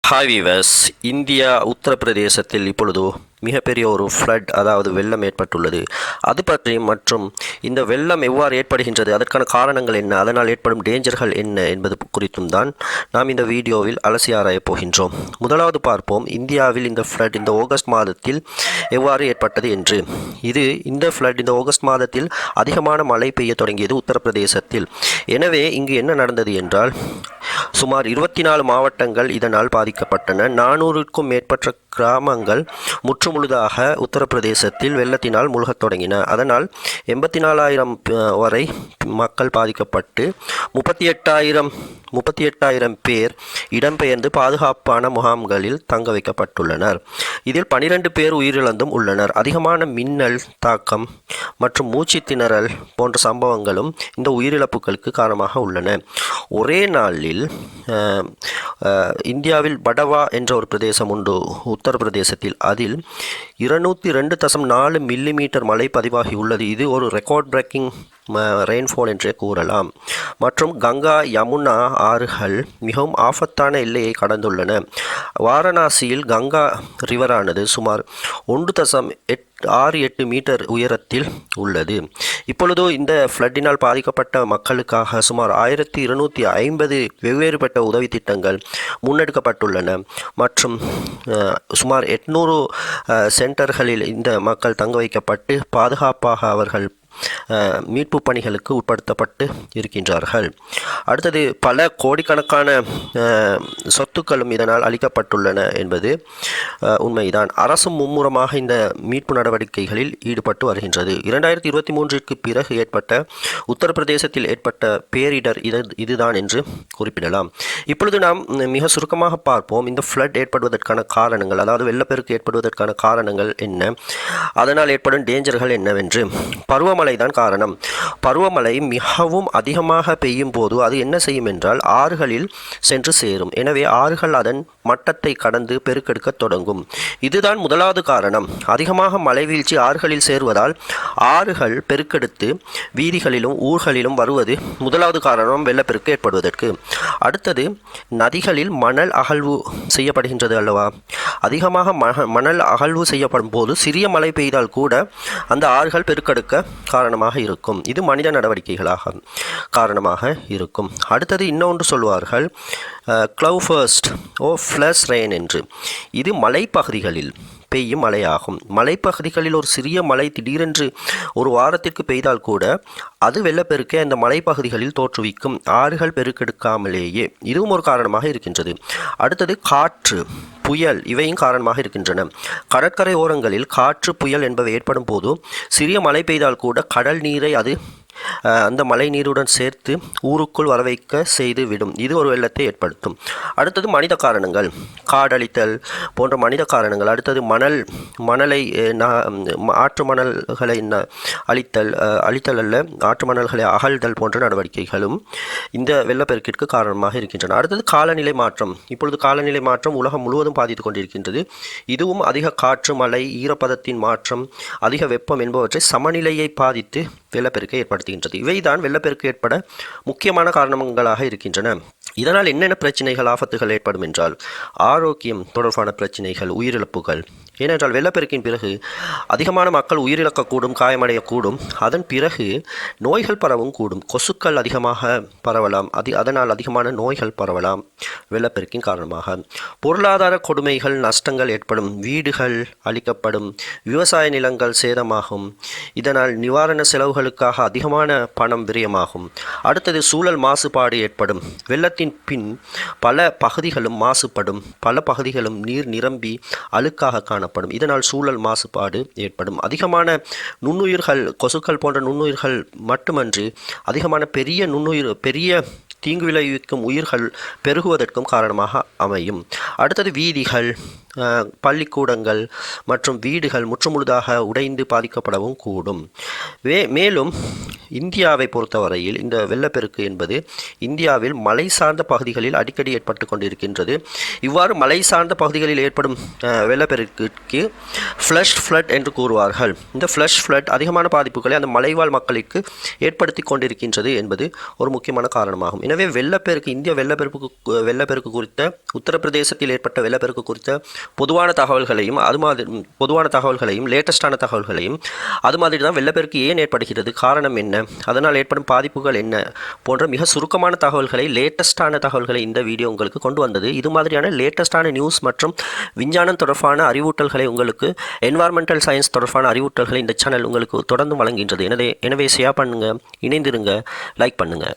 Hi viewers, India உத்தரப்பிரதேசத்தில் இப்பொழுது மிகப்பெரிய ஒரு ஃப்ளட் அதாவது வெள்ளம் ஏற்பட்டுள்ளது. அது பற்றி மற்றும் இந்த வெள்ளம் எவ்வாறு ஏற்படுகின்றது, அதற்கான காரணங்கள் என்ன, அதனால் ஏற்படும் டேஞ்சர்கள் என்ன என்பது குறித்தும் தான் நாம் இந்த வீடியோவில் அலசி ஆராயப் போகின்றோம். முதலாவது பார்ப்போம், இந்தியாவில் இந்த ஃப்ளட் இந்த ஆகஸ்ட் மாதத்தில் எவ்வாறு ஏற்பட்டது என்று. இந்த ஃப்ளட் இந்த ஆகஸ்ட் மாதத்தில் அதிகமான மழை பெய்ய தொடங்கியது உத்தரப்பிரதேசத்தில். எனவே இங்கு என்ன நடந்தது என்றால், சுமார் 24 மாவட்டங்கள் இதனால் பாதிக்கப்பட்டன. 400க்கும் மேற்பட்ட கிராமங்கள் முற்றுமுழுதாக உத்தரப்பிரதேசத்தில் வெள்ளத்தினால் முழுகத் தொடங்கின. அதனால் 84,000 வரை மக்கள் பாதிக்கப்பட்டு 38,000 பேர் இடம்பெயர்ந்து பாதுகாப்பான முகாம்களில் தங்க வைக்கப்பட்டுள்ளனர். இதில் 12 பேர் உயிரிழந்தும் உள்ளனர். அதிகமான மின்னல் தாக்கம் மற்றும் மூச்சு திணறல் போன்ற சம்பவங்களும் இந்த உயிரிழப்புகளுக்கு காரணமாக உள்ளன. ஒரே நாளில் இந்தியாவில் படவா என்ற ஒரு பிரதேசம் உண்டு உத்தரப்பிரதேசத்தில். அதில் 202.4 மில்லிமீட்டர் மழை பதிவாகியுள்ளது. இது ஒரு ரெக்கார்ட் பிரேக்கிங் ரெயின்ஃபால் என்றே கூறலாம். மற்றும் கங்கா யமுனா ஆறுகள் மிகவும் ஆபத்தான எல்லையை கடந்துள்ளன. வாரணாசியில் கங்கா ரிவரானது சுமார் 1.68 மீட்டர் உயரத்தில் உள்ளது. இப்பொழுது இந்த ஃப்ளட்டினால் பாதிக்கப்பட்ட மக்களுக்காக சுமார் 1250 வெவ்வேறுபட்ட உதவி திட்டங்கள் முன்னெடுக்கப்பட்டுள்ளன. மற்றும் சுமார் 800 சென்டர்களில் இந்த மக்கள் தங்க வைக்கப்பட்டு பாதுகாப்பாக அவர்கள் மீட்பு பணிகளுக்கு உட்படுத்தப்பட்டு இருக்கின்றார்கள். அடுத்தது, பல கோடிக்கணக்கான சொத்துக்களும் இதனால் அளிக்கப்பட்டுள்ளன என்பது உண்மைதான். அரசும் மும்முரமாக இந்த மீட்பு நடவடிக்கைகளில் ஈடுபட்டு வருகின்றது. 2023ற்கு பிறகு ஏற்பட்ட உத்தரப்பிரதேசத்தில் ஏற்பட்ட பேரிடர் இதுதான் என்று குறிப்பிடலாம். இப்பொழுது நாம் மிக சுருக்கமாக பார்ப்போம், இந்த ஃப்ளட் ஏற்படுவதற்கான காரணங்கள், அதாவது வெள்ளப்பெருக்கு ஏற்படுவதற்கான காரணங்கள் என்ன, அதனால் ஏற்படும் டேஞ்சர்கள் என்னவென்று. பருவமழை தான் காரணம். பருவமழை மிகவும் அதிகமாக பெய்யும் போது அது என்ன செய்யும் என்றால் ஆறுகளில் சென்று சேரும். எனவே ஆறுகள் அதன் மட்டத்தை கடந்து பெருக்கெடுக்க தொடங்கும். இதுதான் முதலாவது காரணம். அதிகமாக மழை வீழ்ச்சி ஆறுகளில் சேருவதால் ஆறுகள் பெருக்கெடுத்து வீதிகளிலும் ஊர்களிலும் வருவது முதலாவது காரணம் வெள்ளப்பெருக்கு ஏற்படுவதற்கு. அடுத்தது, நதிகளில் மணல் அகழ்வு செய்யப்படுகின்றது அல்லவா. அதிகமாக மணல் அகழ்வு செய்யப்படும் போது சிறிய மழை பெய்தால் கூட அந்த ஆறுகள் பெருக்கெடுக்க காரணமாக இருக்கும். இது மனித நடவடிக்கைகளாக காரணமாக இருக்கும். அடுத்தது, இன்னொன்று சொல்வார்கள் க்ளவுட்பர்ஸ்ட் ஃப்ளஷ் ரெயின் என்று. இது மலைப்பகுதிகளில் பெய்யும் மழையாகும். மலைப்பகுதிகளில் ஒரு சிறிய மழை திடீரென்று ஒரு வாரத்திற்கு பெய்தால் கூட அது வெள்ளப்பெருக்கை அந்த மலைப்பகுதிகளில் தோற்றுவிக்கும், ஆறுகள் பெருக்கெடுக்காமலேயே. இதுவும் ஒரு காரணமாக இருக்கின்றது. அடுத்தது, காற்று, புயல், இவையும் காரணமாக இருக்கின்றன. கடற்கரை ஓரங்களில் காற்று, புயல் என்பவை ஏற்படும் போது சிறிய மழை பெய்தால் கூட கடல் நீரை அது அந்த மழை நீருடன் சேர்த்து ஊருக்குள் வரவைக்க செய்து விடும். இது ஒரு வெள்ளத்தை ஏற்படுத்தும். அடுத்தது, மனித காரணங்கள், காடழித்தல் போன்ற மனித காரணங்கள். அடுத்தது, மணலை ஆற்று மணல்களை அழித்தல் அல்ல, ஆற்று மணல்களை அகழ்தல் போன்ற நடவடிக்கைகளும் இந்த வெள்ளப்பெருக்கிற்கு காரணமாக இருக்கின்றன. அடுத்தது, காலநிலை மாற்றம். இப்பொழுது காலநிலை மாற்றம் உலகம் முழுவதும் பாதித்து கொண்டிருக்கின்றது. இதுவும் அதிக காற்று, மழை, ஈரப்பதத்தின் மாற்றம், அதிக வெப்பம் என்பவற்றை சமநிலையை பாதித்து வெள்ளப்பெருக்கை ஏற்படுத்துகின்றது. இவைதான் வெள்ளப்பெருக்கு ஏற்பட முக்கியமான காரணங்களாக இருக்கின்றன. இதனால் என்னென்ன பிரச்சனைகள், ஆபத்துகள் ஏற்படும் என்றால், ஆரோக்கியம் தொடர்பான பிரச்சனைகள், உயிரிழப்புகள். ஏனென்றால் வெள்ளப்பெருக்கின் பிறகு அதிகமான மக்கள் உயிரிழக்கக்கூடும், காயமடையக்கூடும். அதன் பிறகு நோய்கள் பரவும் கூடும். கொசுக்கள் அதிகமாக பரவலாம். அதனால் அதிகமான நோய்கள் பரவலாம் வெள்ளப்பெருக்கின் காரணமாக. பொருளாதார கொடுமைகள், நஷ்டங்கள் ஏற்படும். வீடுகள் அழிக்கப்படும், விவசாய நிலங்கள் சேதமாகும். இதனால் நிவாரண செலவுகளுக்காக அதிகமான பணம் விரயமாகும். அடுத்தது, சூழல் மாசுபாடு ஏற்படும். வெள்ளத்தின் பின் பல பகுதிகளும் மாசுபடும். பல பகுதிகளும் நீர் நிரம்பி அழுக்காக காணப்படும். இதனால் சூழல் மாசுபாடு ஏற்படும். அதிகமான நுண்ணுயிர்கள், கொசுக்கள் போன்ற நுண்ணுயிர்கள் மட்டுமன்றி அதிகமான பெரிய தீங்கு விளைவிக்கும் உயிர்கள் பெருகுவதற்கும் காரணமாக அமையும். அடுத்தது, வீதிகள், பள்ளிக்கூடங்கள் மற்றும் வீடுகள் முற்றுமுழுதாக உடைந்து பாதிக்கப்படவும் கூடும். மேலும் இந்தியாவை பொறுத்தவரையில் இந்த வெள்ளப்பெருக்கு என்பது இந்தியாவில் மலை சார்ந்த பகுதிகளில் அடிக்கடி ஏற்பட்டு கொண்டிருக்கின்றது. இவ்வாறு மலை சார்ந்த பகுதிகளில் ஏற்படும் வெள்ளப்பெருக்கிற்கு ஃப்ளஷ் ஃப்ளட் என்று கூறுவார்கள். இந்த ஃப்ளஷ் ஃப்ளட் அதிகமான பாதிப்புகளை அந்த மலைவாழ் மக்களுக்கு ஏற்படுத்தி கொண்டிருக்கின்றது என்பது ஒரு முக்கியமான காரணமாகும். எனவே வெள்ளப்பெருக்கு இந்திய வெள்ளப்பெருக்கு குறித்த உத்தரப்பிரதேசத்தில் ஏற்பட்ட வெள்ளப்பெருக்கு குறித்த பொதுவான தகவல்களையும் லேட்டஸ்டான தகவல்களையும் அது மாதிரி தான் வெள்ளப்பெருக்கு ஏன் ஏற்படுகிறது, காரணம் என்ன, அதனால் ஏற்படும் பாதிப்புகள் என்ன போன்ற மிக சுருக்கமான லேட்டஸ்டான தகவல்களை இந்த வீடியோ உங்களுக்கு கொண்டு வந்தது. இது மாதிரியான லேட்டஸ்டான நியூஸ் மற்றும் விஞ்ஞானம் தொடர்பான அறிவூட்டல்களை உங்களுக்கு என்வாயர்மெண்டல் சயின்ஸ் தொடர்பான அறிவூட்டல்களை இந்த சேனல் உங்களுக்கு தொடர்ந்து வழங்குகின்றது. எனவே ஷேர் பண்ணுங்க, இணைந்திருங்க, லைக் பண்ணுங்க.